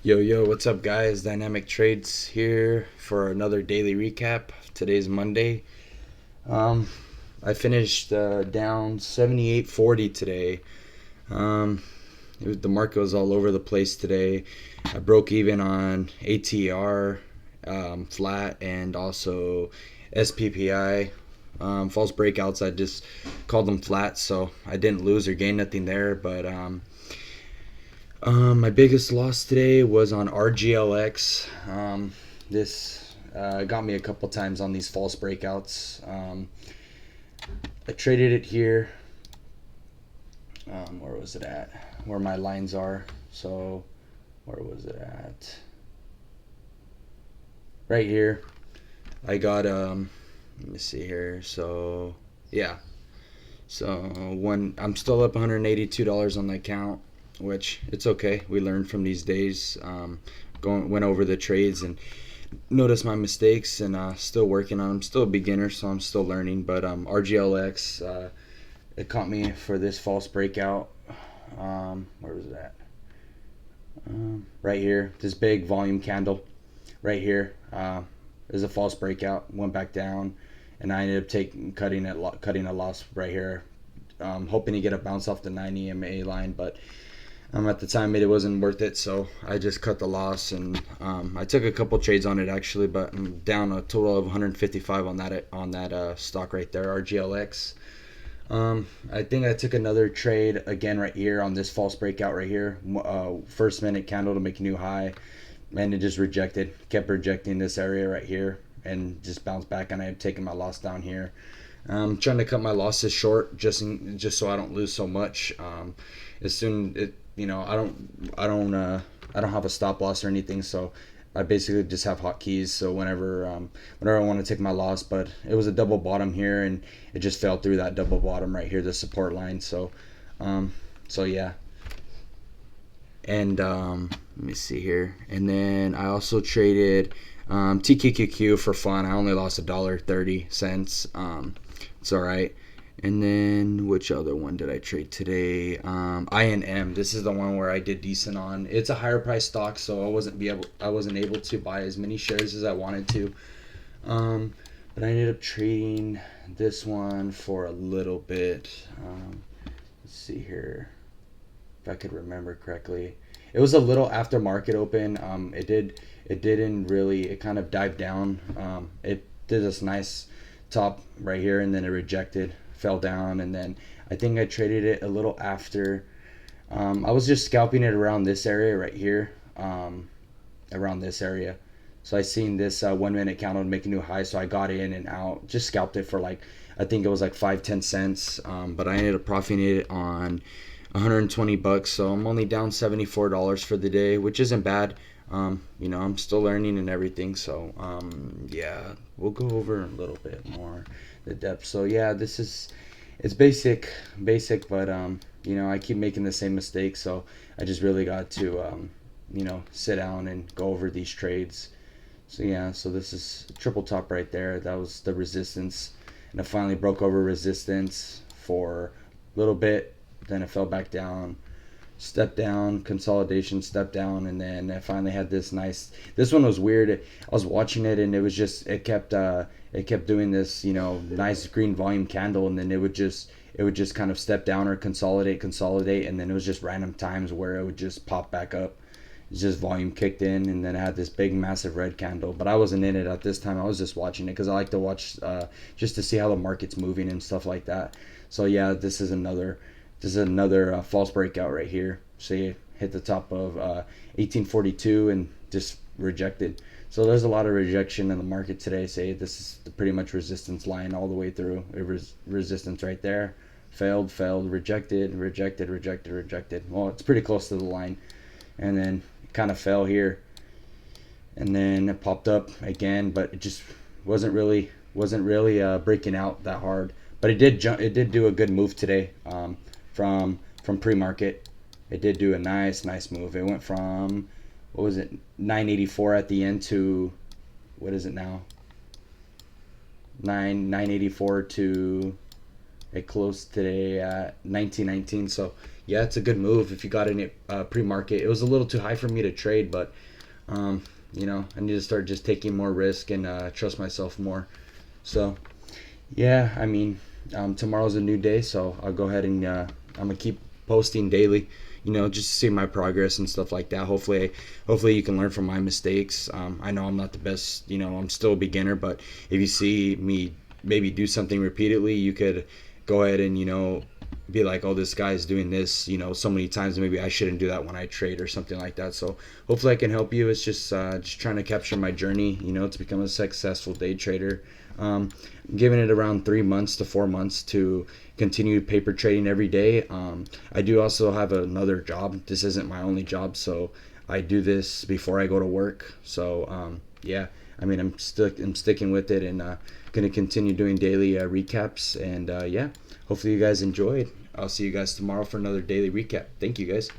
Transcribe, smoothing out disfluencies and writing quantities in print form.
Yo, yo, what's up, guys? Dynamic Trades here for another daily recap. Today's Monday. Um, I finished down 78.40 today. Um, the market was all over the place today. I broke even on ATR, flat, and also SPPI. False breakouts, I just called them flat, so I didn't lose or gain nothing there, but my biggest loss today was on RGLX. This got me a couple times on these false breakouts. I traded it here. Where was it at? Where my lines are. So, where was it at? Right here. I got let me see here. So, yeah. So, I'm still up $182 on the account, which it's okay. We learn from these days. Went over the trades and noticed my mistakes, and still working on them. Still a beginner, so I'm still learning. But RGLX, it caught me for this false breakout. Where was it at? Right here. This big volume candle right here is a false breakout. Went back down, and I ended up cutting a loss right here. Hoping to get a bounce off the 9 EMA line, but at the time it wasn't worth it, so I just cut the loss, and I took a couple trades on it actually, but I'm down a total of 155 on that stock right there, RGLX. I think I took another trade again right here on this false breakout right here, first minute candle to make a new high, and it just kept rejecting this area right here, and just bounced back, and I had taken my loss down here. I'm trying to cut my losses short just so I don't lose so much. As soon it you know I don't have a stop loss or anything, so I basically just have hotkeys. So whenever I want to take my loss, but it was a double bottom here, and it just fell through that double bottom right here, the support line. So yeah. And let me see here. And then I also traded TQQQ for fun. I only lost $1.30. It's all right. And then which other one did I trade today? INM. This is the one where I did decent on. It's a higher price stock, so I wasn't able to buy as many shares as I wanted to. But I ended up trading this one for a little bit. Let's see here, if I could remember correctly. It was a little after market open. It didn't really. It kind of dived down. It did this nice top right here, and then it rejected, fell down, and then I think I traded it a little after. I was just scalping it around this area right here, around this area. So I seen this 1 minute candle make a new high, so I got in and out, just scalped it for like, I think it was like 5-10 cents, but I ended up profiting it on $120, so I'm only down $74 for the day, which isn't bad. I'm still learning and everything, so yeah, we'll go over a little bit more the depth. So yeah, it's basic, but I keep making the same mistakes, so I just really got to sit down and go over these trades. So yeah, so this is triple top right there. That was the resistance, and it finally broke over resistance for a little bit. Then it fell back down, step down, consolidation, step down, and then I finally had this nice. This one was weird. I was watching it, and it kept doing this, nice green volume candle, and then it would just kind of step down or consolidate, and then it was just random times where it would just pop back up. It's just volume kicked in, and then I had this big massive red candle, but I wasn't in it at this time. I was just watching it because I like to watch just to see how the market's moving and stuff like that. So yeah, this is another false breakout right here. So you hit the top of 1842 and just rejected. So there's a lot of rejection in the market today. Say this is the pretty much resistance line all the way through. Resistance right there. Failed, rejected. Well, it's pretty close to the line. And then it kind of fell here. And then it popped up again, but it just wasn't really breaking out that hard. But it did do a good move today. From pre-market, it did do a nice move. It went from, what was it, 984 at the end to, what is it now, 984 to It closed today at 19.19. So yeah, it's a good move if you got in it pre-market. It was a little too high for me to trade, but I need to start just taking more risk and trust myself more. So yeah, I mean, tomorrow's a new day, so I'll go ahead and I'm gonna keep posting daily. Just to see my progress and stuff like that. Hopefully you can learn from my mistakes. I know I'm not the best. I'm still a beginner, but if you see me maybe do something repeatedly, you could go ahead and be like, oh, this guy's doing this, so many times. Maybe I shouldn't do that when I trade or something like that. So hopefully I can help you. It's just trying to capture my journey, to become a successful day trader. Giving it around 3 months to 4 months to continue paper trading every day. I do also have another job. This isn't my only job, so I do this before I go to work. So yeah, I mean, I'm sticking with it, and gonna continue doing daily recaps. And yeah, hopefully you guys enjoyed. I'll see you guys tomorrow for another daily recap. Thank you, guys.